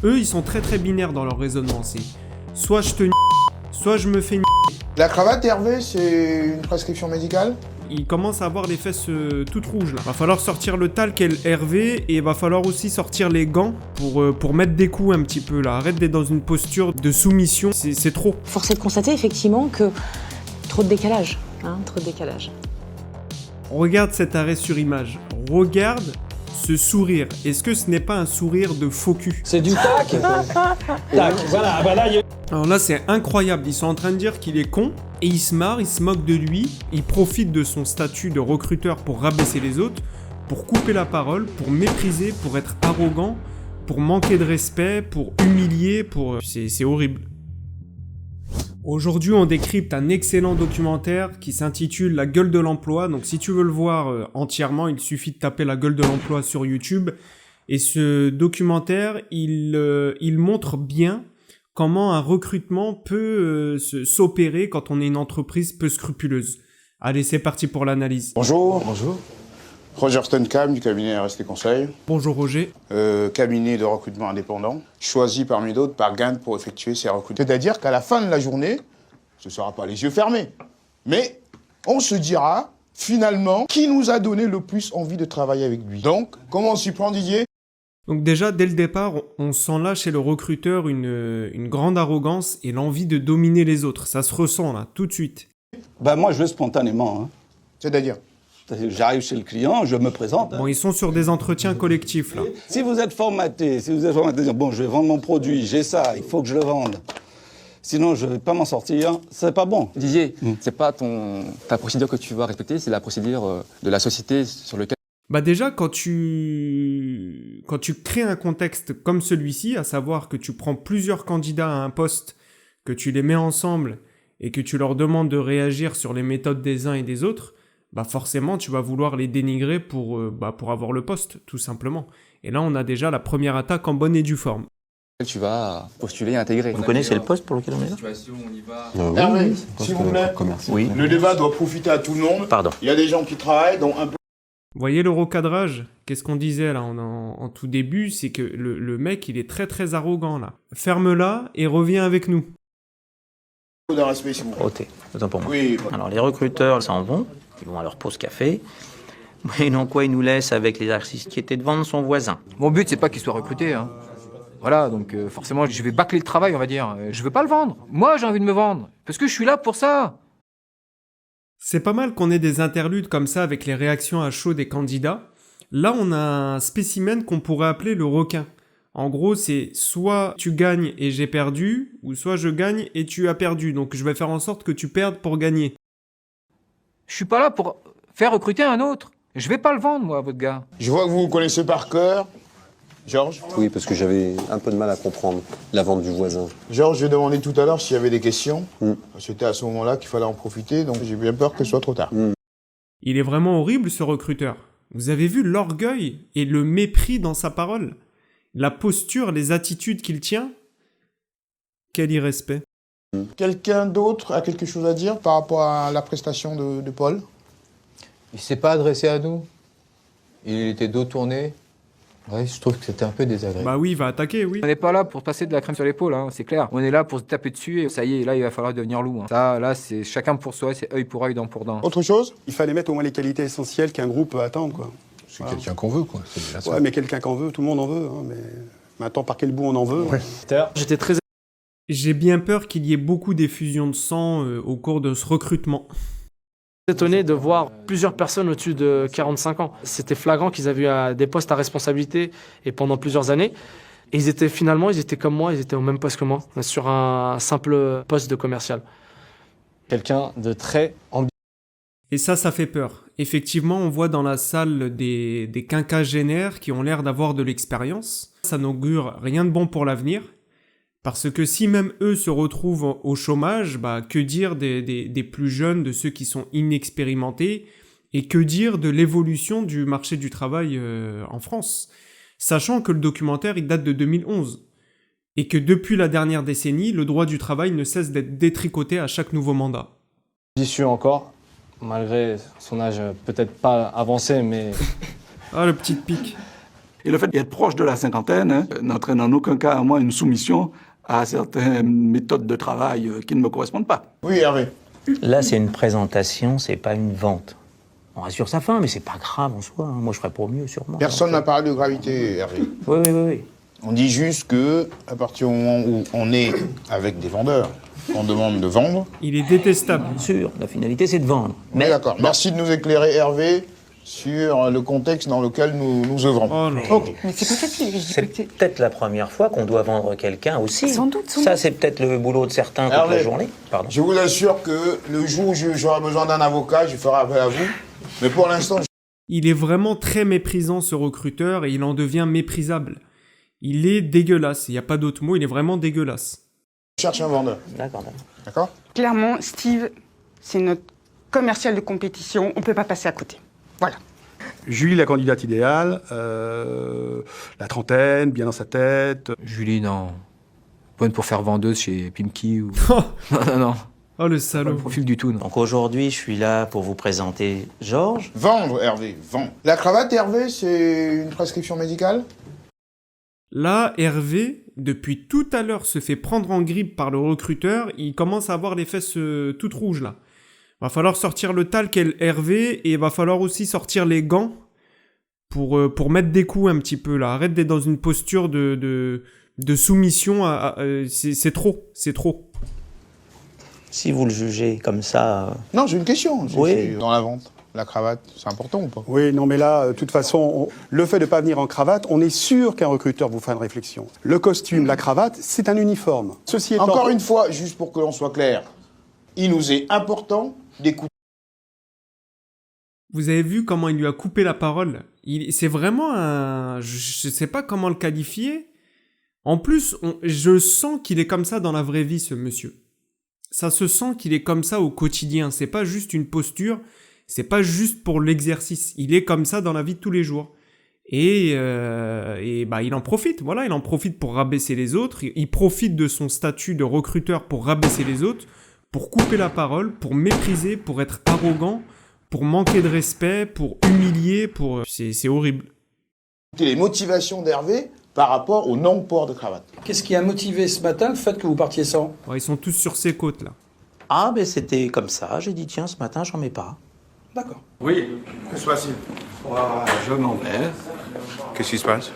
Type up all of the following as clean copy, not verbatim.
Eux, ils sont très très binaires dans leur raisonnement. C'est soit je te soit je me fais La cravate, Hervé, c'est une prescription médicale? Il commence à avoir les fesses toutes rouges là. Va falloir sortir le talc et le Hervé et va falloir aussi sortir les gants pour mettre des coups un petit peu là. Arrête d'être dans une posture de soumission, c'est trop. Force est de constater effectivement que trop de décalage, trop de décalage. Regarde cet arrêt sur image. Regarde ce sourire. Est-ce que ce n'est pas un sourire de faux cul? C'est du tac. Tac, voilà, Alors là, c'est incroyable. Ils sont en train de dire qu'il est con et ils se marrent, ils se moquent de lui. Ils profitent de son statut de recruteur pour rabaisser les autres, pour couper la parole, pour mépriser, pour être arrogant, pour manquer de respect, pour humilier, C'est horrible. Aujourd'hui, on décrypte un excellent documentaire qui s'intitule La gueule de l'emploi. Donc si tu veux le voir entièrement, il suffit de taper La gueule de l'emploi sur YouTube. Et ce documentaire, il montre bien comment un recrutement peut s'opérer quand on est une entreprise peu scrupuleuse. Allez, c'est parti pour l'analyse. Bonjour. Bonjour. Roger Stenkamp du cabinet RST Conseil. Bonjour Roger. Cabinet de recrutement indépendant, choisi parmi d'autres par Gantt pour effectuer ses recrutements. C'est-à-dire qu'à la fin de la journée, ce ne sera pas les yeux fermés, mais on se dira finalement qui nous a donné le plus envie de travailler avec lui. Donc, comment on s'y prend, Didier? Donc déjà, dès le départ, on sent là chez le recruteur une grande arrogance et l'envie de dominer les autres. Ça se ressent là, tout de suite. Bah moi je veux spontanément. C'est-à-dire? J'arrive chez le client, je me présente. Bon, ils sont sur des entretiens collectifs là. Si vous êtes formaté, bon, je vais vendre mon produit, j'ai ça, il faut que je le vende. Sinon, je vais pas m'en sortir, c'est pas bon. Didier, c'est pas ta procédure que tu vas respecter, c'est la procédure de la société sur laquelle... Bah déjà, quand tu crées un contexte comme celui-ci, à savoir que tu prends plusieurs candidats à un poste, que tu les mets ensemble et que tu leur demandes de réagir sur les méthodes des uns et des autres, bah forcément, tu vas vouloir les dénigrer pour avoir le poste, tout simplement. Et là, on a déjà la première attaque en bonne et due forme. Tu vas postuler et intégrer. Vous connaissez le poste pour lequel on est là? Hervé, s'il vous plaît. Oui. Le débat doit profiter à tout le monde. Pardon. Il y a des gens qui travaillent, dont un peu. Vous voyez le recadrage? Qu'est-ce qu'on disait là en tout début? C'est que le mec, il est très très arrogant là. Ferme-la et reviens avec nous. De respect, s'il vous plaît. Ôtez, autant pour moi. Oui. Alors les recruteurs s'en vont, ils vont à leur pause café. Et non quoi, ils nous laissent avec les artistes qui étaient devant son voisin. Mon but, c'est pas qu'il soit recruté. Voilà, donc forcément, je vais bâcler le travail, on va dire. Je veux pas le vendre. Moi, j'ai envie de me vendre. Parce que je suis là pour ça. C'est pas mal qu'on ait des interludes comme ça avec les réactions à chaud des candidats. Là, on a un spécimen qu'on pourrait appeler le requin. En gros, c'est soit tu gagnes et j'ai perdu, ou soit je gagne et tu as perdu. Donc je vais faire en sorte que tu perdes pour gagner. Je suis pas là pour faire recruter un autre. Je vais pas le vendre, moi, votre gars. Je vois que vous connaissez par cœur. Georges? Oui, parce que j'avais un peu de mal à comprendre la vente du voisin. Georges, j'ai demandé tout à l'heure s'il y avait des questions. C'était à ce moment-là qu'il fallait en profiter, donc j'ai bien peur que ce soit trop tard. Il est vraiment horrible ce recruteur. Vous avez vu l'orgueil et le mépris dans sa parole? La posture, les attitudes qu'il tient? Quel irrespect. Quelqu'un d'autre a quelque chose à dire par rapport à la prestation de Paul? Il s'est pas adressé à nous. Il était dos tourné. Ouais, je trouve que c'était un peu désagréable. Bah oui, il va attaquer, oui. On n'est pas là pour passer de la crème sur l'épaule, c'est clair. On est là pour se taper dessus et ça y est, là, il va falloir devenir loup. Ça, là, c'est chacun pour soi, c'est œil pour œil, dent pour dent. Autre chose? Il fallait mettre au moins les qualités essentielles qu'un groupe peut attendre, quoi. C'est quelqu'un qu'on veut, quoi. Ouais, mais quelqu'un qu'on veut, tout le monde en veut. Mais maintenant, par quel bout on en veut? Ouais. J'étais très... J'ai bien peur qu'il y ait beaucoup d'effusions de sang au cours de ce recrutement. Étonné de voir plusieurs personnes au-dessus de 45 ans. C'était flagrant qu'ils avaient eu des postes à responsabilité et pendant plusieurs années. Et ils étaient comme moi, ils étaient au même poste que moi, sur un simple poste de commercial. Quelqu'un de très ambitieux. Et ça fait peur. Effectivement, on voit dans la salle des quinquagénaires qui ont l'air d'avoir de l'expérience. Ça n'augure rien de bon pour l'avenir. Parce que si même eux se retrouvent au chômage, bah, que dire des plus jeunes, de ceux qui sont inexpérimentés, et que dire de l'évolution du marché du travail en France, sachant que le documentaire il date de 2011, et que depuis la dernière décennie, le droit du travail ne cesse d'être détricoté à chaque nouveau mandat. Ambitieux encore, malgré son âge peut-être pas avancé, mais... Ah, le petit pic. Et le fait d'être proche de la cinquantaine n'entraîne en aucun cas à moi une soumission à certaines méthodes de travail qui ne me correspondent pas. Oui, Hervé. Là, c'est une présentation, c'est pas une vente. On rassure sa fin, mais c'est pas grave en soi. Moi, je ferais pour mieux, sûrement. Personne n'a parlé de gravité, Hervé. Oui. On dit juste que, à partir du moment où on est avec des vendeurs, on demande de vendre. Il est détestable. Bien sûr, la finalité, c'est de vendre. Mais d'accord. Merci de nous éclairer, Hervé, sur le contexte dans lequel nous œuvrons. Oh non. Ok. Mais c'est pas facile. Je dis C'est pas que c'est- peut-être la première fois qu'on doit vendre quelqu'un aussi. Sans doute, sans Ça, doute. c'est peut-être le boulot de certains toute Hervé, la journée. Pardon. Je vous assure que le jour où j'aurai besoin d'un avocat, je ferai appel à vous. Mais pour l'instant, Il est vraiment très méprisant, ce recruteur, et il en devient méprisable. Il est dégueulasse, il n'y a pas d'autre mot, il est vraiment dégueulasse. je cherche un vendeur. D'accord. D'accord? Clairement, Steve, c'est notre commercial de compétition. On ne peut pas passer à côté. Voilà. Julie, la candidate idéale, la trentaine, bien dans sa tête. Julie, non. Bonne pour faire vendeuse chez Pimki ou... non. Oh le Pas salaud. le profil du tout, non. Donc aujourd'hui, je suis là pour vous présenter Georges. Vendre, Hervé, vendre. La cravate, Hervé, c'est une prescription médicale? Là, Hervé, depuis tout à l'heure, se fait prendre en grippe par le recruteur, il commence à avoir les fesses toutes rouges là. Va falloir sortir le talc Hervé, et va falloir aussi sortir les gants pour mettre des coups un petit peu là. Arrête d'être dans une posture de soumission, c'est trop. Si vous le jugez comme ça... Non, j'ai une question. Oui. C'est dans la vente, la cravate, c'est important ou pas? Oui, non, mais là, de toute façon, le fait de ne pas venir en cravate, on est sûr qu'un recruteur vous fera une réflexion. Le costume, la cravate, c'est un uniforme. Ceci étant... Encore une fois, juste pour que l'on soit clair, il nous est important d'écouter. Vous avez vu comment il lui a coupé la parole? C'est vraiment un... Je sais pas comment le qualifier. En plus, je sens qu'il est comme ça dans la vraie vie, ce monsieur. Ça se sent qu'il est comme ça au quotidien. C'est pas juste une posture, c'est pas juste pour l'exercice. Il est comme ça dans la vie de tous les jours. Et bah, il en profite, voilà, il en profite pour rabaisser les autres. Il profite de son statut de recruteur pour rabaisser les autres, pour couper la parole, pour mépriser, pour être arrogant, pour manquer de respect, pour humilier, pour... C'est horrible. Les motivations d'Hervé par rapport au non-port de cravate. Qu'est-ce qui a motivé ce matin le fait que vous partiez sans? Ouais, ils sont tous sur ses côtes, là. Ah, ben c'était comme ça. J'ai dit, tiens, ce matin, j'en mets pas. D'accord. Oui, que se passe-t-il? Je m'en vais. Qu'est-ce qui se passe?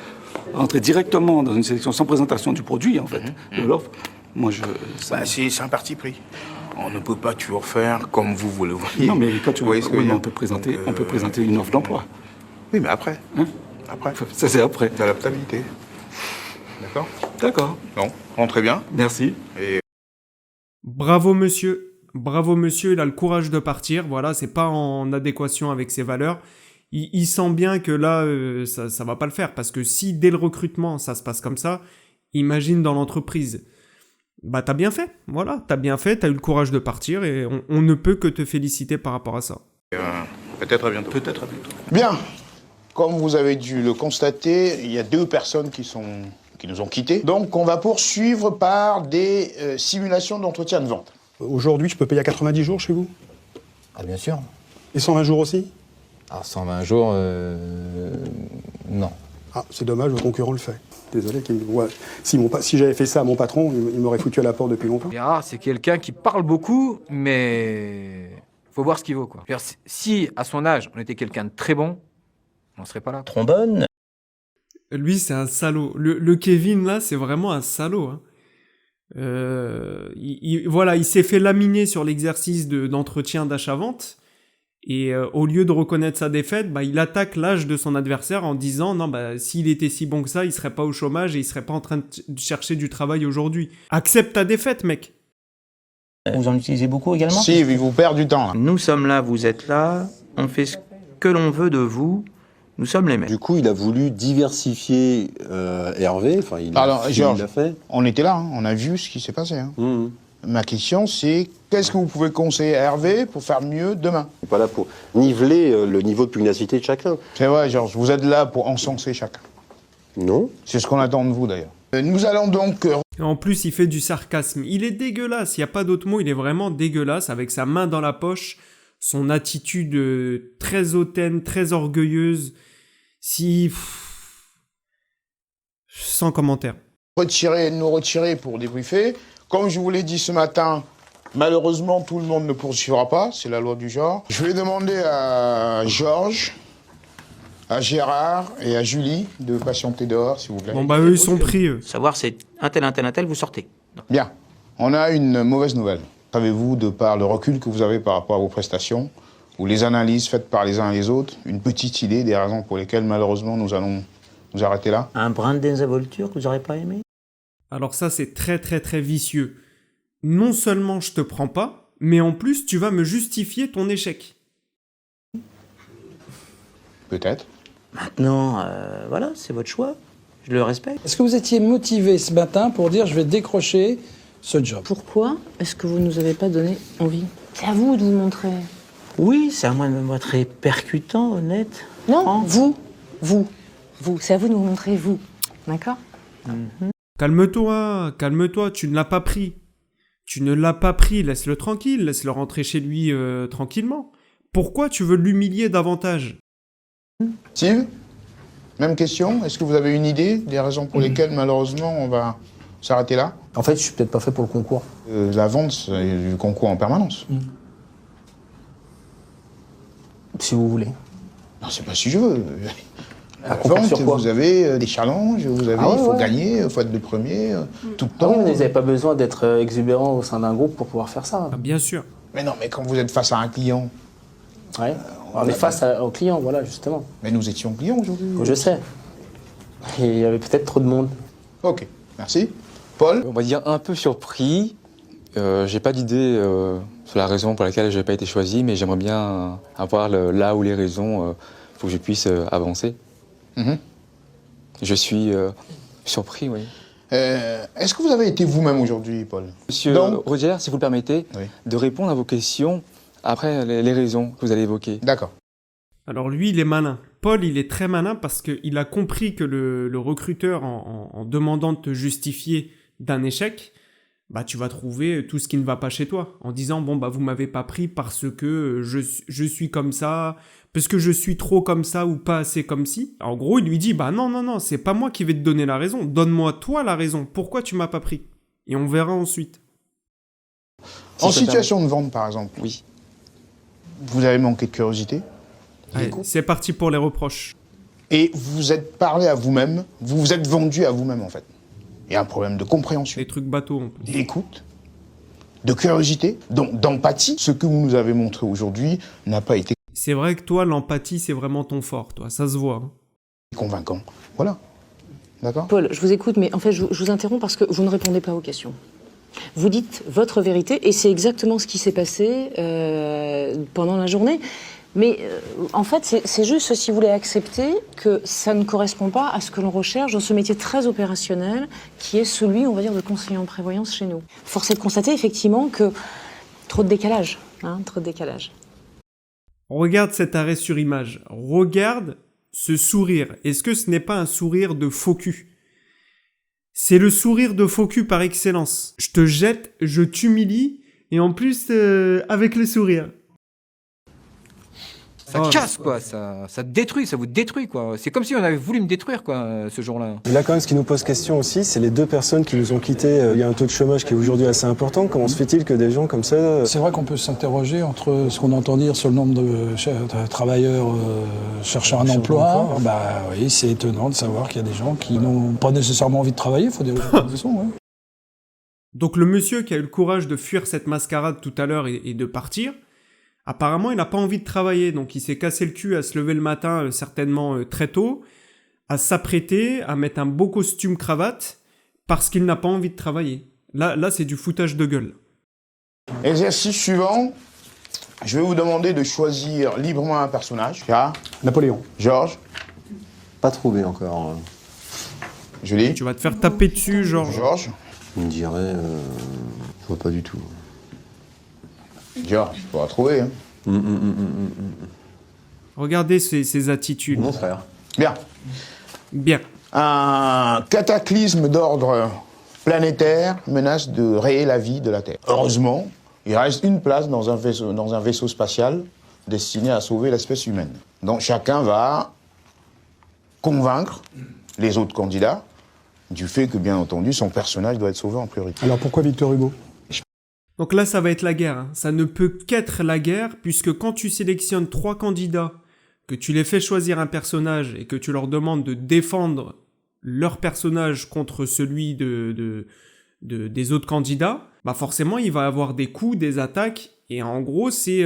Entrer directement dans une sélection sans présentation du produit, en fait, de l'offre. Moi, C'est un parti pris. On ne peut pas toujours faire comme vous le voyez. Non, mais quand tu voyez ce que je veux dire. on peut présenter une offre d'emploi. Oui, mais après. Hein? Après. Ça, c'est après. D'adaptabilité. D'accord? D'accord. Bon, rentrez bien. Merci. Et Bravo monsieur, il a le courage de partir, voilà, c'est pas en adéquation avec ses valeurs. Il sent bien que là, ça va pas le faire, parce que si dès le recrutement, ça se passe comme ça, imagine dans l'entreprise. Bah t'as bien fait, voilà, t'as bien fait, t'as eu le courage de partir, et on ne peut que te féliciter par rapport à ça. peut-être à bientôt. Bien. Comme vous avez dû le constater, il y a 2 personnes qui nous ont quittés. Donc, on va poursuivre par des simulations d'entretien de vente. Aujourd'hui, je peux payer à 90 jours chez vous? Ah, bien sûr. Et 120 jours aussi? Alors, 120 jours, non. Ah, c'est dommage, le concurrent le fait. Désolé. Si j'avais fait ça à mon patron, il m'aurait foutu à la porte depuis longtemps. Gérard, c'est quelqu'un qui parle beaucoup, mais faut voir ce qu'il vaut, quoi. Si, à son âge, on était quelqu'un de très bon, on serait pas là. Trombone. Lui, c'est un salaud. Le Kevin, là, c'est vraiment un salaud. Hein. Voilà, il s'est fait laminer sur l'exercice d'entretien d'achat-vente. Et au lieu de reconnaître sa défaite, bah, il attaque l'âge de son adversaire en disant « Non, bah, s'il était si bon que ça, il serait pas au chômage et il serait pas en train de chercher du travail aujourd'hui. Accepte ta défaite, mec !» Vous en utilisez beaucoup également? Si, il vous perd du temps, là. Nous sommes là, vous êtes là, on fait ce que l'on veut de vous, nous sommes les maîtres. Du coup, il a voulu diversifier Hervé. Enfin, Alors, Georges, l'a fait. on était là, hein, on a vu ce qui s'est passé. Hein. Ma question, c'est qu'est-ce que vous pouvez conseiller à Hervé pour faire mieux demain? Je suis pas là pour niveler le niveau de pugnacité de chacun. C'est vrai, Georges, vous êtes là pour encenser chacun. Non. C'est ce qu'on attend de vous, d'ailleurs. Nous allons donc... En plus, il fait du sarcasme. Il est dégueulasse, il n'y a pas d'autre mot, il est vraiment dégueulasse, avec sa main dans la poche, son attitude très hautaine, très orgueilleuse. Sans commentaire. Nous retirer pour débriefer. Comme je vous l'ai dit ce matin, malheureusement, tout le monde ne poursuivra pas, c'est la loi du genre. Je vais demander à Georges, à Gérard et à Julie de patienter dehors, s'il vous plaît. Bon bah eux ils sont pris eux. Savoir c'est un tel, vous sortez. Bien. On a une mauvaise nouvelle. Savez-vous, de par le recul que vous avez par rapport à vos prestations, ou les analyses faites par les uns et les autres, une petite idée des raisons pour lesquelles malheureusement nous allons nous arrêter là? Un brin de désinvolture que vous n'aurez pas aimé? Alors ça c'est très vicieux. Non seulement je te prends pas, mais en plus tu vas me justifier ton échec. Peut-être. Maintenant, voilà, c'est votre choix. Je le respecte. Est-ce que vous étiez motivé ce matin pour dire je vais décrocher ce job? Pourquoi est-ce que vous ne nous avez pas donné envie? C'est à vous de vous montrer. Oui, c'est à moi de me montrer percutant, honnête. Non, vous, c'est à vous de vous montrer, vous. D'accord? Calme-toi, tu ne l'as pas pris. Tu ne l'as pas pris, laisse-le tranquille, laisse-le rentrer chez lui tranquillement. Pourquoi tu veux l'humilier davantage? Steve, même question. Est-ce que vous avez une idée des raisons pour lesquelles malheureusement on va s'arrêter là? En fait, je suis peut-être pas fait pour le concours. La vente, c'est du concours en permanence. Si vous voulez. Non, c'est pas si je veux. À vente, sur quoi? vous avez des challenges, il faut gagner, il faut être le premier, tout le temps. Oui, mais vous n'avez pas besoin d'être exubérant au sein d'un groupe pour pouvoir faire ça. Ah, bien sûr. Mais non, mais quand vous êtes face à un client... Ouais. On est face au client, voilà, justement. Mais nous étions clients aujourd'hui. Je sais. Et il y avait peut-être trop de monde. Ok, merci. Paul? On va dire un peu surpris. J'ai pas d'idée sur la raison pour laquelle je n'ai pas été choisi, mais j'aimerais bien avoir là où les raisons pour que je puisse avancer. Je suis surpris, oui. Est-ce que vous avez été vous-même aujourd'hui, Paul? Monsieur Roger, si vous le permettez, de répondre à vos questions après les raisons que vous allez évoquer. D'accord. Alors lui, il est malin. Paul, il est très malin parce qu'il a compris que le recruteur, en demandant de te justifier d'un échec, bah tu vas trouver tout ce qui ne va pas chez toi. En disant, bon bah vous m'avez pas pris parce que je suis comme ça, parce que je suis trop comme ça ou pas assez comme ci. En gros, il lui dit, bah non, c'est pas moi qui vais te donner la raison. Donne-moi toi la raison. Pourquoi tu m'as pas pris? Et on verra ensuite. En situation de vente, par exemple. Oui. Vous avez manqué de curiosité. Allez, c'est parti pour les reproches. Et vous êtes parlé à vous-même, vous vous êtes vendu à vous-même, en fait. Il y a un problème de compréhension. Des trucs bateaux, en plus. D'écoute, de curiosité, donc d'empathie. Ce que vous nous avez montré aujourd'hui n'a pas été... C'est vrai que toi, l'empathie, c'est vraiment ton fort, toi. Ça se voit. Hein. Convaincant. Voilà. D'accord? Paul, je vous écoute, mais en fait, je vous interromps parce que vous ne répondez pas aux questions. Vous dites votre vérité, et c'est exactement ce qui s'est passé pendant la journée. Mais en fait, c'est juste si vous voulez accepter que ça ne correspond pas à ce que l'on recherche dans ce métier très opérationnel qui est celui, on va dire, de conseiller en prévoyance chez nous. Force est de constater effectivement que trop de décalage, trop de décalage. Regarde cet arrêt sur image. Regarde ce sourire. Est-ce que ce n'est pas un sourire de faux cul? C'est le sourire de faux cul par excellence. Je te jette, je t'humilie, et en plus, avec le sourire. Ça casse, quoi, ça détruit, ça vous détruit, quoi. C'est comme si on avait voulu me détruire, quoi, ce jour-là. Et là, quand même, ce qui nous pose question aussi, c'est les deux personnes qui nous ont quittés. Il y a un taux de chômage qui est aujourd'hui assez important. Comment se fait-il que des gens comme ça... C'est vrai qu'on peut s'interroger entre ce qu'on entend dire sur le nombre de travailleurs cherchant un emploi. Bah oui, c'est étonnant de savoir qu'il y a des gens qui n'ont pas nécessairement envie de travailler, il faut dire de toute façon, ouais. Donc le monsieur qui a eu le courage de fuir cette mascarade tout à l'heure et de partir, apparemment il n'a pas envie de travailler, donc il s'est cassé le cul à se lever le matin certainement très tôt, à s'apprêter, à mettre un beau costume cravate, parce qu'il n'a pas envie de travailler. Là c'est du foutage de gueule. Exercice suivant, je vais vous demander de choisir librement un personnage. Napoléon. Georges. Pas trouvé encore. Julie. Tu vas te faire taper dessus, Georges. Georges. On me dirait... je vois pas du tout. Georges, tu pourras trouver. Hein. Regardez ses attitudes. Mon frère. Bien. Bien. Un cataclysme d'ordre planétaire menace de rayer la vie de la Terre. Heureusement, il reste une place dans un vaisseau spatial destiné à sauver l'espèce humaine. Donc chacun va convaincre les autres candidats du fait que, bien entendu, son personnage doit être sauvé en priorité. Alors pourquoi Victor Hugo? Donc là, ça va être la guerre. Hein. Ça ne peut qu'être la guerre, puisque quand tu sélectionnes 3 candidats, que tu les fais choisir un personnage et que tu leur demandes de défendre leur personnage contre celui des autres candidats, bah forcément, il va avoir des coups, des attaques. Et en gros, c'est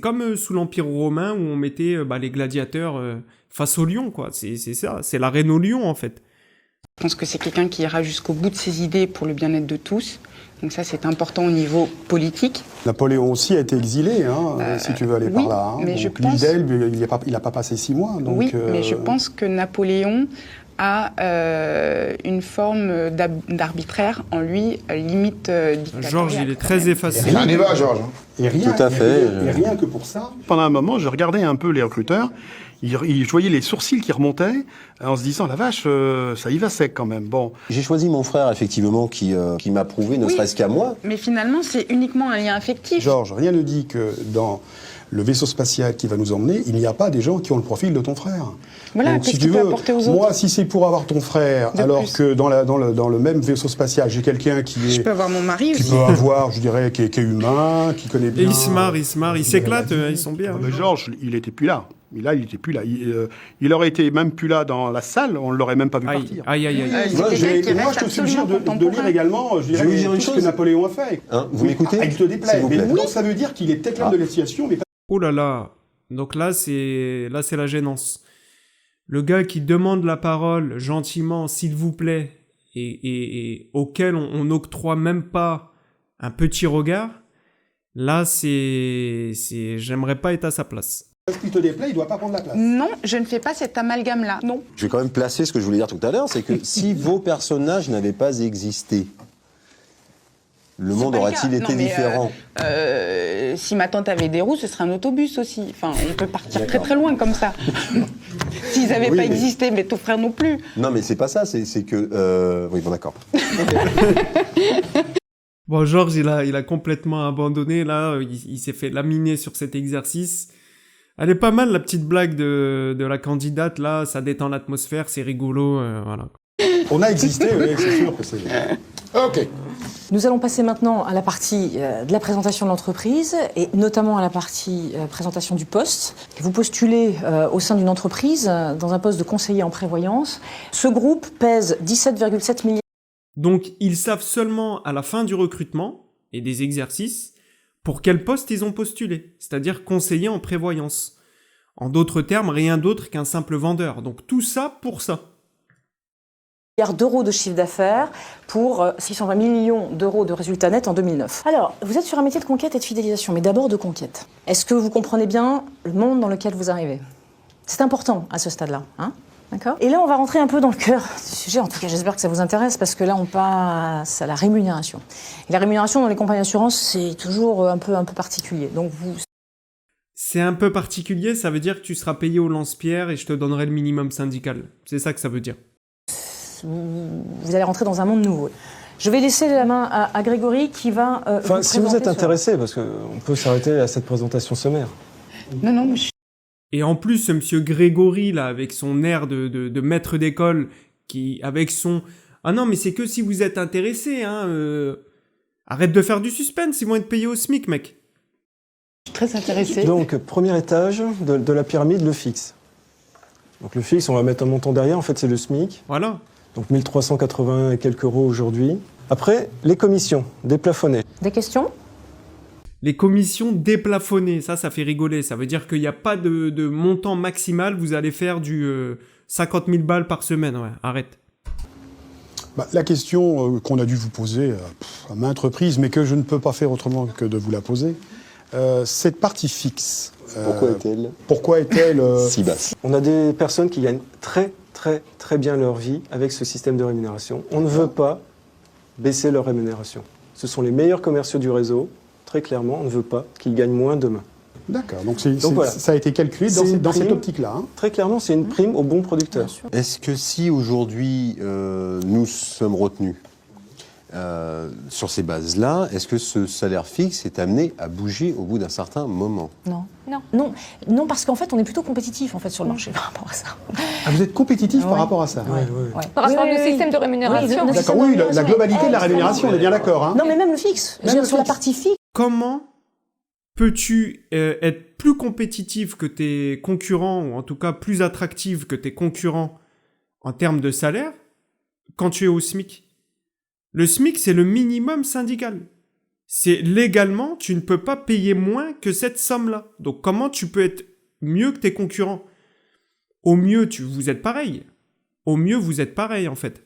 comme sous l'Empire romain où on mettait les gladiateurs face aux lions, quoi. C'est ça, c'est l'arène aux lions, en fait. Je pense que c'est quelqu'un qui ira jusqu'au bout de ses idées pour le bien-être de tous. Donc ça, c'est important au niveau politique. Napoléon aussi a été exilé, si tu veux aller par là. Mais donc je pense... l'île d'Elbe, il n'a pas passé 6 mois. Donc, oui, mais je pense que Napoléon a une forme d'arbitraire en lui, limite dictatoriale. Georges, il est très effacé. C'est un débat, Georges. Et rien, Tout à fait. Et rien que pour ça. Pendant un moment, je regardais un peu les recruteurs. Je voyais les sourcils qui remontaient en se disant, la vache, ça y va sec quand même. Bon. J'ai choisi mon frère, effectivement, qui m'a prouvé, ne serait-ce qu'à moi. Mais finalement, c'est uniquement un lien affectif. Georges, rien ne dit que dans le vaisseau spatial qui va nous emmener, il n'y a pas des gens qui ont le profil de ton frère. Voilà, donc, qu'est-ce si qu'il tu peut veux, apporter aux autres? moi, si c'est pour avoir ton frère, De alors plus. que dans le même vaisseau spatial, j'ai quelqu'un qui est... Je peux avoir mon mari qui aussi. peut avoir, je dirais, qui est humain, qui connaît bien... Et ils se marrent, ils s'éclatent, ils sont bien. Mais Georges, il n'était plus là. Mais là, il n'était plus là. Il aurait été même plus là dans la salle, on ne l'aurait même pas vu partir. Aïe. Moi, je te suggère de lire également, je vais vous dire une tout ce chose. que Napoléon a fait. Vous m'écoutez? Il te déplaît. S'il vous plaît. Mais donc, ça veut dire qu'il est peut-être l'homme de la situation, mais pas... Oh là là. Donc là, c'est la gênance. Le gars qui demande la parole gentiment, s'il vous plaît, et auquel on octroie même pas un petit regard, là, j'aimerais pas être à sa place. Parce qu'il te déplaît, il ne doit pas prendre la place. Non, je ne fais pas cet amalgame-là. Non. Je vais quand même placer ce que je voulais dire tout à l'heure, c'est que si vos personnages n'avaient pas existé, le monde aurait-il été différent? Si ma tante avait des roues, ce serait un autobus aussi. Enfin, on peut partir très très loin comme ça. S'ils n'avaient pas existé, mais ton frère non plus. Non, mais c'est pas ça, c'est que... Oui, bon, d'accord. Bon, Georges, il a complètement abandonné, là. Il s'est fait laminer sur cet exercice. Elle est pas mal, la petite blague de la candidate, là. Ça détend l'atmosphère, c'est rigolo, voilà. On a existé, oui, c'est sûr que c'est... Ok. Nous allons passer maintenant à la partie de la présentation de l'entreprise et notamment à la partie présentation du poste. Vous postulez au sein d'une entreprise dans un poste de conseiller en prévoyance. Ce groupe pèse 17,7 milliards. Donc, ils savent seulement à la fin du recrutement et des exercices pour quel poste ils ont postulé, c'est-à-dire conseiller en prévoyance. En d'autres termes, rien d'autre qu'un simple vendeur. Donc tout ça pour ça. D'euros de chiffre d'affaires pour 620 millions d'euros de résultats nets en 2009. Alors, vous êtes sur un métier de conquête et de fidélisation, mais d'abord de conquête. Est-ce que vous comprenez bien le monde dans lequel vous arrivez? C'est important à ce stade-là, hein? D'accord? Et là, on va rentrer un peu dans le cœur du sujet. En tout cas, j'espère que ça vous intéresse, parce que là, on passe à la rémunération. Et la rémunération dans les compagnies d'assurance, c'est toujours un peu particulier. Donc C'est un peu particulier, ça veut dire que tu seras payé au lance-pierre et je te donnerai le minimum syndical. C'est ça que ça veut dire. Vous allez rentrer dans un monde nouveau. Je vais laisser la main à Grégory qui va Enfin, si vous êtes intéressé, parce qu'on peut s'arrêter à cette présentation sommaire. Non, mais je... Et en plus, ce monsieur Grégory, là, avec son air de maître d'école, avec son... Ah non, mais c'est que si vous êtes intéressé, hein, arrête de faire du suspense, ils vont être payés au SMIC, mec. Je suis très intéressée. Donc, premier étage de la pyramide, le fixe. Donc le fixe, on va mettre un montant derrière, en fait c'est le SMIC. Voilà. Donc 1380 et quelques euros aujourd'hui. Après, les commissions, déplafonnées. Des questions? Les commissions déplafonnées, ça fait rigoler. Ça veut dire qu'il n'y a pas de montant maximal, vous allez faire du 50 000 balles par semaine, ouais, arrête. La question qu'on a dû vous poser à maintes reprises, mais que je ne peux pas faire autrement que de vous la poser, cette partie fixe. Pourquoi est-elle si basse? On a des personnes qui gagnent très bien leur vie avec ce système de rémunération. On ne veut pas baisser leur rémunération. Ce sont les meilleurs commerciaux du réseau. Très clairement, on ne veut pas qu'ils gagnent moins demain. D'accord, donc voilà. Ça a été calculé dans cette optique-là. Hein. Très clairement, c'est une prime aux bons producteurs. Est-ce que si aujourd'hui nous sommes retenus, sur ces bases-là, est-ce que ce salaire fixe est amené à bouger au bout d'un certain moment? Non, parce qu'en fait, on est plutôt compétitif en fait sur le marché par rapport à ça. Ah, vous êtes compétitif par rapport à ça? Par rapport au système de rémunération. D'accord, oui, la globalité de la rémunération, on est bien d'accord. Hein. Non, mais même le fixe. Je veux dire, sur la partie fixe. Comment peux-tu être plus compétitif que tes concurrents, ou en tout cas plus attractif que tes concurrents en termes de salaire, quand tu es au SMIC? Le SMIC, c'est le minimum syndical. C'est légalement, tu ne peux pas payer moins que cette somme-là. Donc comment tu peux être mieux que tes concurrents? Au mieux, vous êtes pareil. Au mieux, vous êtes pareil, en fait.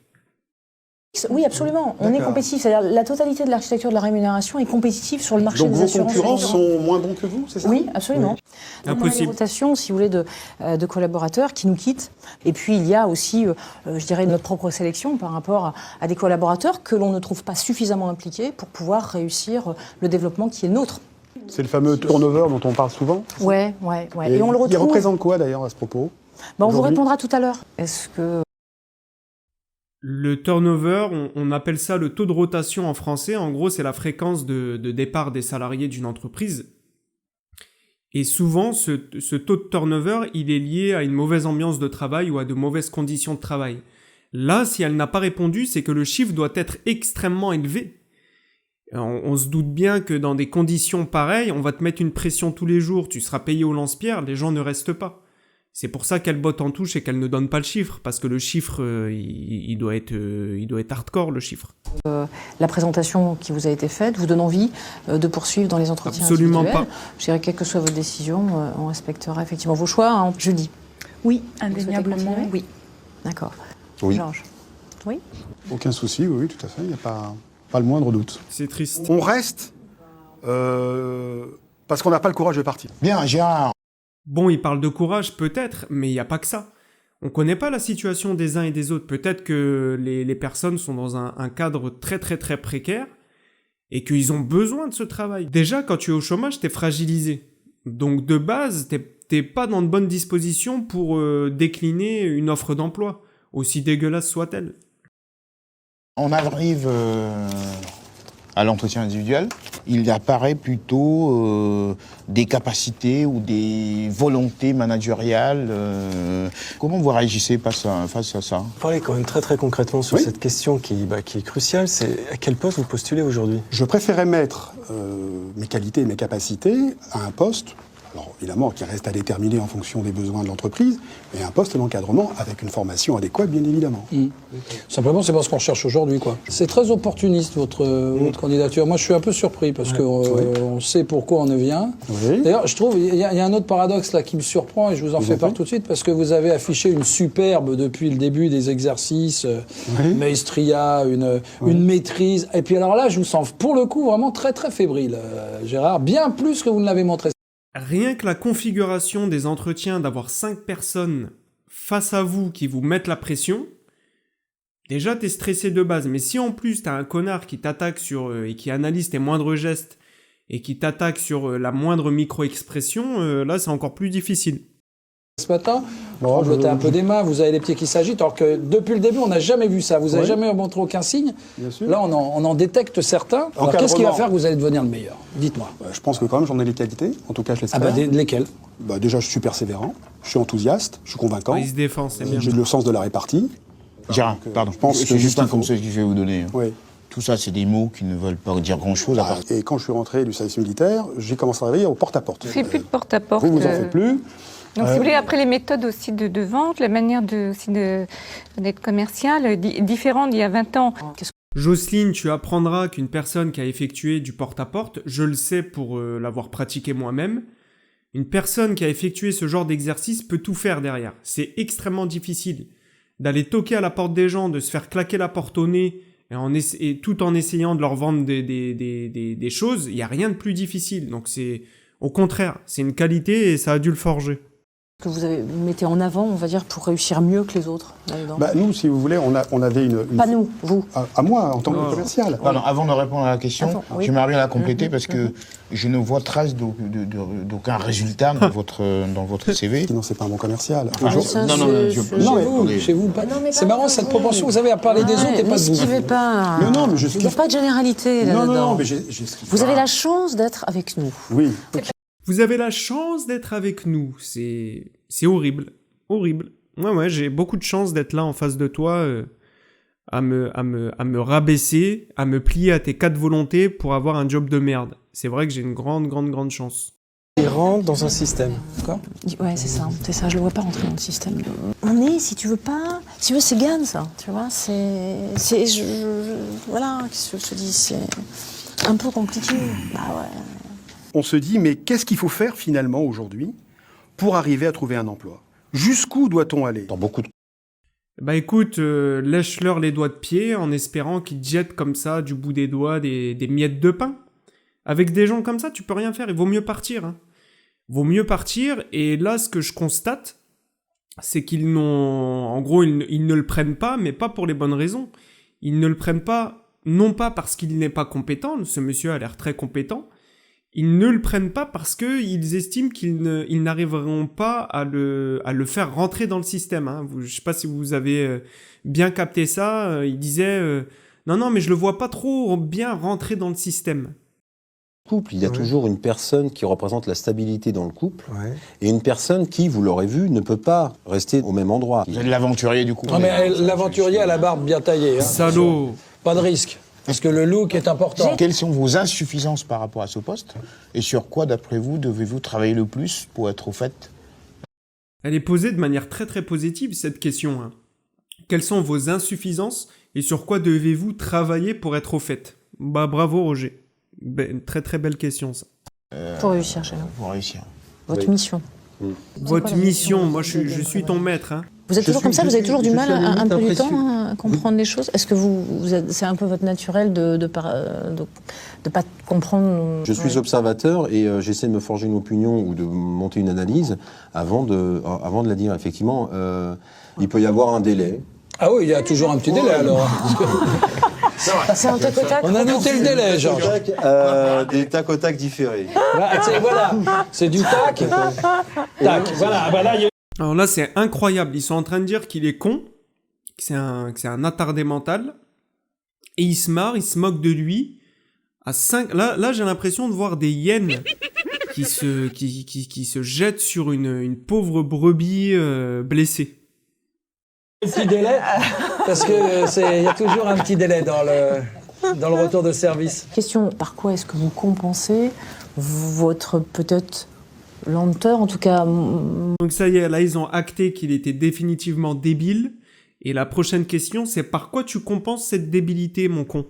Oui, absolument. On est compétitif. C'est-à-dire la totalité de l'architecture de la rémunération est compétitive sur le marché des assurances. Donc vos concurrents sont moins bons que vous, c'est ça? Oui, absolument. Oui. Impossible. On a des rotations, si vous voulez, de collaborateurs qui nous quittent. Et puis il y a aussi, je dirais, notre propre sélection par rapport à des collaborateurs que l'on ne trouve pas suffisamment impliqués pour pouvoir réussir le développement qui est nôtre. C'est le fameux turnover dont on parle souvent? Ouais. Et on le retrouve. Il représente quoi d'ailleurs à ce propos? On vous répondra tout à l'heure. Est-ce que... Le turnover, on appelle ça le taux de rotation en français. En gros, c'est la fréquence de départ des salariés d'une entreprise. Et souvent, ce taux de turnover, il est lié à une mauvaise ambiance de travail ou à de mauvaises conditions de travail. Là, si elle n'a pas répondu, c'est que le chiffre doit être extrêmement élevé. On se doute bien que dans des conditions pareilles, on va te mettre une pression tous les jours, tu seras payé au lance-pierre, les gens ne restent pas. C'est pour ça qu'elle botte en touche et qu'elle ne donne pas le chiffre, parce que le chiffre, il doit être hardcore, le chiffre. La présentation qui vous a été faite vous donne envie de poursuivre dans les entretiens? Absolument pas. Je dirais, quelle que soit votre décision, on respectera effectivement vos choix. Hein. Jeudi. Oui, indéniablement, oui. D'accord. Oui. Georges. Oui. Aucun souci, oui, tout à fait, il n'y a pas le moindre doute. C'est triste. On reste parce qu'on n'a pas le courage de partir. Bien, Gérard. Bon, il parle de courage, peut-être, mais il n'y a pas que ça. On connaît pas la situation des uns et des autres. Peut-être que les personnes sont dans un cadre très très très précaire et qu'ils ont besoin de ce travail. Déjà, quand tu es au chômage, t'es fragilisé. Donc de base, t'es pas dans de bonnes dispositions pour décliner une offre d'emploi, aussi dégueulasse soit-elle. On arrive à l'entretien individuel. Il apparaît plutôt des capacités ou des volontés managériales. Comment vous réagissez face à ça? Vous parlez quand même très très concrètement sur cette question qui est cruciale, c'est à quel poste vous postulez aujourd'hui? Je préférais mettre mes qualités et mes capacités à un poste, alors évidemment qui reste à déterminer en fonction des besoins de l'entreprise, mais un poste d'encadrement avec une formation adéquate bien évidemment. Simplement c'est pas ce qu'on cherche aujourd'hui, quoi. C'est très opportuniste votre candidature. Moi je suis un peu surpris parce qu'on sait pourquoi on vient. D'ailleurs je trouve il y a un autre paradoxe là qui me surprend et je vous en fais part tout de suite parce que vous avez affiché une superbe depuis le début des exercices, maestria, une maîtrise. Et puis alors là je vous sens pour le coup vraiment très très fébrile, Gérard, bien plus que vous ne l'avez montré. Rien que la configuration des entretiens, d'avoir 5 personnes face à vous qui vous mettent la pression, déjà t'es stressé de base. Mais si en plus t'as un connard qui t'attaque et qui analyse tes moindres gestes et qui t'attaque sur la moindre micro-expression, là c'est encore plus difficile. Ce matin, vous jettez un peu des mains, vous avez les pieds qui s'agitent, alors que depuis le début, on n'a jamais vu ça. Vous n'avez jamais montré aucun signe. Là, on en détecte certains. Alors, qu'est-ce qui va faire que vous allez devenir le meilleur? Dites-moi. Je pense que quand même, j'en ai les qualités. En tout cas, je l'espère. Lesquelles? Déjà, je suis persévérant, je suis enthousiaste, je suis convaincant. Il se défend, c'est bien. J'ai le sens de la répartie. Gérard, pardon, je pense que c'est juste un conseil que je vais vous donner. Tout ça, c'est des mots qui ne veulent pas dire grand-chose. Et quand je suis rentré du service militaire, j'ai commencé à travailler au porte-à-porte. Je ne fais plus de porte-à-porte. Vous en faites plus. Donc, si vous voulez, après les méthodes aussi de vente, la manière d'être commercial, différente d'il y a 20 ans. Jocelyne, tu apprendras qu'une personne qui a effectué du porte-à-porte, je le sais pour l'avoir pratiqué moi-même, une personne qui a effectué ce genre d'exercice peut tout faire derrière. C'est extrêmement difficile d'aller toquer à la porte des gens, de se faire claquer la porte au nez, et tout en essayant de leur vendre des choses. Il n'y a rien de plus difficile. Donc au contraire, c'est une qualité et ça a dû le forger. Que vous mettez en avant, on va dire, pour réussir mieux que les autres là-dedans? Nous, si vous voulez, on avait une... Pas nous, vous. À moi, en tant que commercial. Pardon, avant de répondre à la question, oui. j'aimerais bien la compléter parce que je ne vois trace d'aucun résultat dans votre CV. Non, c'est pas un bon commercial. Chez vous, pas. C'est marrant cette proportion. Vous avez à parler des autres et pas de vous. N'esquivez pas. Non, mais je Il n'y a pas de généralité là-dedans. Non, mais Vous avez la chance d'être avec nous. Oui. Vous avez la chance d'être avec nous. C'est horrible. Horrible. Ouais, j'ai beaucoup de chance d'être là en face de toi, à me rabaisser, à me plier à tes 4 volontés pour avoir un job de merde. C'est vrai que j'ai une grande chance. Il rentre dans un système, d'accord? Ouais, c'est ça, je le vois pas rentrer dans le système. On est, si tu veux, c'est Gann, ça, tu vois, voilà, qu'est-ce que je te dis, c'est un peu compliqué. Bah ouais. On se dit, mais qu'est-ce qu'il faut faire finalement aujourd'hui pour arriver à trouver un emploi? Jusqu'où doit-on aller? Dans beaucoup de... Bah écoute, lèche-leur les doigts de pied en espérant qu'ils te jettent comme ça du bout des doigts des miettes de pain. Avec des gens comme ça, tu peux rien faire, il vaut mieux partir. Hein. Vaut mieux partir, et là, ce que je constate, c'est qu'ils n'ont... En gros, ils ne le prennent pas, mais pas pour les bonnes raisons. Ils ne le prennent pas, non pas parce qu'il n'est pas compétent, ce monsieur a l'air très compétent, ils ne le prennent pas parce qu'ils estiment qu'ils n'arriveront pas à le faire rentrer dans le système. Hein. Je ne sais pas si vous avez bien capté ça. Il disait non, mais je le vois pas trop bien rentrer dans le système. Couple, il y a toujours une personne qui représente la stabilité dans le couple et une personne qui, vous l'aurez vu, ne peut pas rester au même endroit. Vous êtes l'aventurier du couple. Non, mais l'aventurier a la barbe bien taillée. Hein. Salaud. Pas de risque. Parce que le look est important. Quelles sont vos insuffisances par rapport à ce poste? Et sur quoi, d'après vous, devez-vous travailler le plus pour être au fait? Elle est posée de manière très positive, cette question. Hein. Quelles sont vos insuffisances et sur quoi devez-vous travailler pour être au fait? Bah bravo Roger. Très belle question ça. Pour réussir chez nous. Pour réussir. Votre mission. Votre mission, moi je suis ton maître. Hein. Vous êtes toujours comme ça, vous avez toujours du mal un peu du temps à comprendre les choses. Est-ce que c'est un peu votre naturel de pas comprendre? Je suis observateur et j'essaie de me forger une opinion ou de monter une analyse avant de la dire. Effectivement, il peut y avoir un délai. Ah oui, il y a toujours un petit délai alors. C'est un tac au tac. On a noté le délai, Georges. Des tac au tac différés. Voilà, c'est du tac. Tac, voilà. Alors là, c'est incroyable. Ils sont en train de dire qu'il est con, que c'est un attardé mental, et ils se marrent, ils se moquent de lui. Là, j'ai l'impression de voir des hyènes qui se jettent sur une pauvre brebis blessée. Petit délai, parce que il y a toujours un petit délai dans le retour de service. Question, par quoi est-ce que vous compensez votre peut-être lenteur, en tout cas? Donc ça y est, là ils ont acté qu'il était définitivement débile. Et la prochaine question, c'est par quoi tu compenses cette débilité, mon con?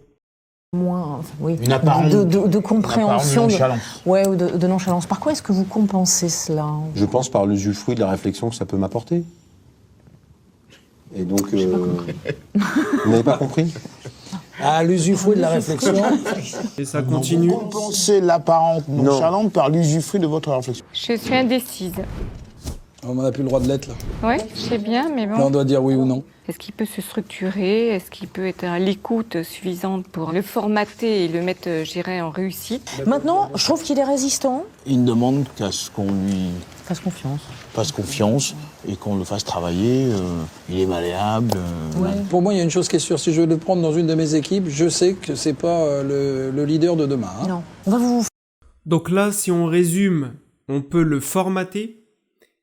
Moins, oui. Une apparence de compréhension. Une nonchalance. Ouais, ou de nonchalance. Par quoi est-ce que vous compensez cela? Je pense par l'usufruit de la réflexion que ça peut m'apporter. Et donc, vous n'avez pas compris? Ah, l'usufruit de la réflexion. Et ça continue. Vous compensez l'apparente nonchalante par l'usufruit de votre réflexion. Je suis indécise. On n'a plus le droit de l'être, là. Oui, je sais bien, mais bon. Là, on doit dire oui ou non. Est-ce qu'il peut se structurer? Est-ce qu'il peut être à l'écoute suffisante pour le formater et le mettre, je dirais, en réussite? Maintenant, je trouve qu'il est résistant. Il ne demande qu'à ce qu'on lui fasse confiance et qu'on le fasse travailler. Il est malléable. Pour moi, il y a une chose qui est sûre. Si je veux le prendre dans une de mes équipes, je sais que c'est pas le leader de demain. Hein. Non. On va vous... Donc là, si on résume, on peut le formater.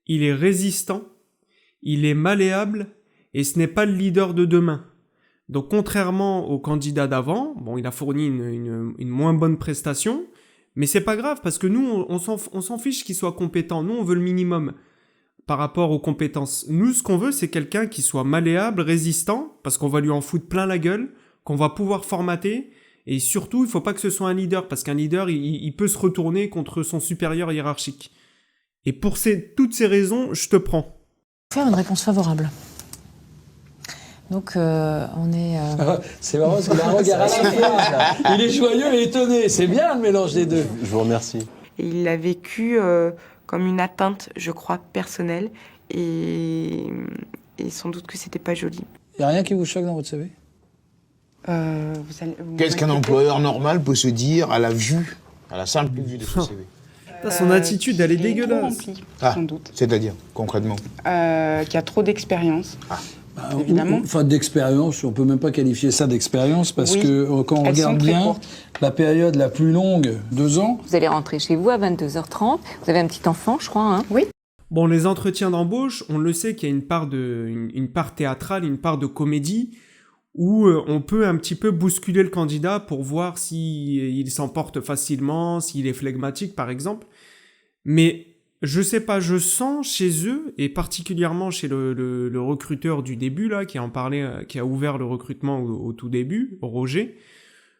Il est résistant. Il est malléable. Et ce n'est pas le leader de demain. Donc contrairement au candidat d'avant, bon, il a fourni une moins bonne prestation, mais c'est pas grave parce que nous, on s'en fiche qu'il soit compétent. Nous, on veut le minimum par rapport aux compétences. Nous, ce qu'on veut, c'est quelqu'un qui soit malléable, résistant, parce qu'on va lui en foutre plein la gueule, qu'on va pouvoir formater, et surtout, il faut pas que ce soit un leader, parce qu'un leader, il peut se retourner contre son supérieur hiérarchique. Et pour toutes ces raisons, je te prends. Faire une réponse favorable. Donc, on est... C'est marrant parce qu'il a un regard à la fois. Il est joyeux et étonné. C'est bien le mélange des deux. Je vous remercie. Et il l'a vécu comme une atteinte, je crois, personnelle. Et sans doute que c'était pas joli. Il n'y a rien qui vous choque dans votre CV? Qu'est-ce qu'un employeur normal peut se dire à la vue, à la simple vue de ce CV? Son attitude, elle est dégueulasse. Sans doute. C'est-à-dire, concrètement? Qui a trop d'expérience. Évidemment. Enfin, d'expérience, on ne peut même pas qualifier ça d'expérience parce que quand on regarde bien la période la plus longue, 2 ans. Vous allez rentrer chez vous à 22h30. Vous avez un petit enfant, je crois, hein? Oui. Bon, les entretiens d'embauche, on le sait qu'il y a une part théâtrale, une part de comédie, où on peut un petit peu bousculer le candidat pour voir s'il s'emporte facilement, s'il est flegmatique, par exemple. Mais je sais pas, je sens chez eux, et particulièrement chez le recruteur du début, là, qui a ouvert le recrutement au tout début, Roger,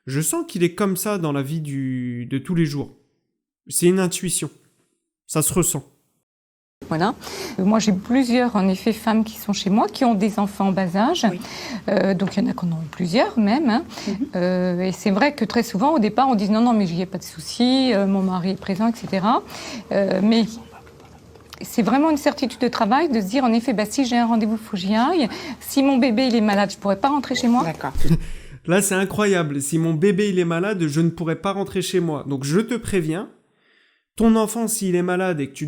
je sens qu'il est comme ça dans la vie de tous les jours. C'est une intuition. Ça se ressent. Voilà. Moi, j'ai plusieurs, en effet, femmes qui sont chez moi, qui ont des enfants en bas âge. Oui. Donc, il y en a qui en ont plusieurs, même. Hein. Et c'est vrai que très souvent, au départ, on dit non, mais il n'y a pas de souci, mon mari est présent, etc. Mais c'est vraiment une certitude de travail de se dire, en effet, si j'ai un rendez-vous, il faut que j'y aille. Si mon bébé, il est malade, je ne pourrais pas rentrer chez moi. D'accord. Là, c'est incroyable. Si mon bébé, il est malade, je ne pourrais pas rentrer chez moi. Donc, je te préviens. Ton enfant, s'il est malade et que tu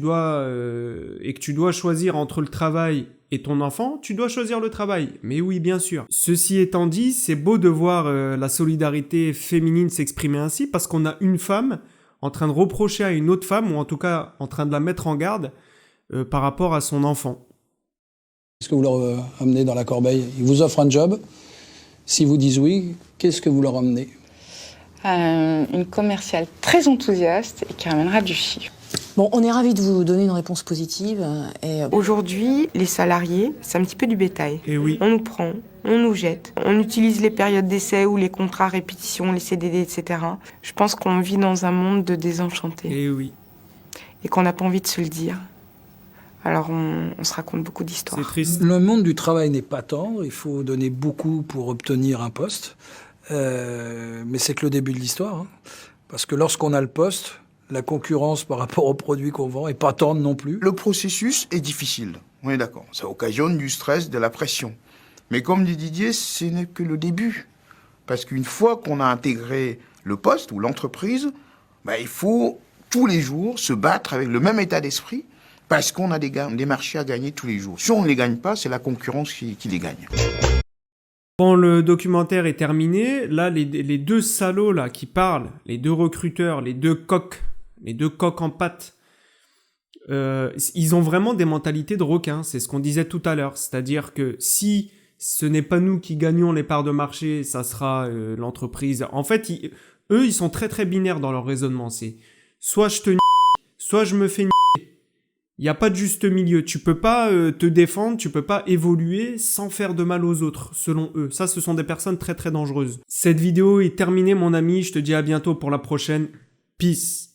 dois choisir entre le travail et ton enfant, tu dois choisir le travail. Mais oui, bien sûr. Ceci étant dit, c'est beau de voir la solidarité féminine s'exprimer ainsi, parce qu'on a une femme en train de reprocher à une autre femme, ou en tout cas en train de la mettre en garde par rapport à son enfant. Qu'est-ce que vous leur amenez dans la corbeille? Ils vous offrent un job. Si vous disent oui, qu'est-ce que vous leur amenez? Une commerciale très enthousiaste et qui ramènera du chiffre. Bon, on est ravis de vous donner une réponse positive. Aujourd'hui, les salariés, c'est un petit peu du bétail. Et oui. On nous prend, on nous jette, on utilise les périodes d'essai ou les contrats à répétition, les CDD, etc. Je pense qu'on vit dans un monde de désenchantés. Et oui. Et qu'on n'a pas envie de se le dire. Alors on se raconte beaucoup d'histoires. C'est triste. Le monde du travail n'est pas tendre, il faut donner beaucoup pour obtenir un poste. Mais c'est que le début de l'histoire. Hein. Parce que lorsqu'on a le poste, la concurrence par rapport aux produits qu'on vend est pas tendre non plus. Le processus est difficile, on est d'accord. Ça occasionne du stress, de la pression. Mais comme dit Didier, ce n'est que le début. Parce qu'une fois qu'on a intégré le poste ou l'entreprise, il faut tous les jours se battre avec le même état d'esprit parce qu'on a des marchés à gagner tous les jours. Si on ne les gagne pas, c'est la concurrence qui les gagne. Bon, le documentaire est terminé. Là, les 2 salauds là qui parlent, les 2 recruteurs, les 2 coqs en pâte, ils ont vraiment des mentalités de requins. C'est ce qu'on disait tout à l'heure. C'est-à-dire que si ce n'est pas nous qui gagnons les parts de marché, ça sera l'entreprise. En fait, eux, ils sont très très binaires dans leur raisonnement. C'est soit je te soit je me fais Il n'y a pas de juste milieu. Tu peux pas te défendre, tu peux pas évoluer sans faire de mal aux autres, selon eux. Ça, ce sont des personnes très très dangereuses. Cette vidéo est terminée, mon ami. Je te dis à bientôt pour la prochaine. Peace.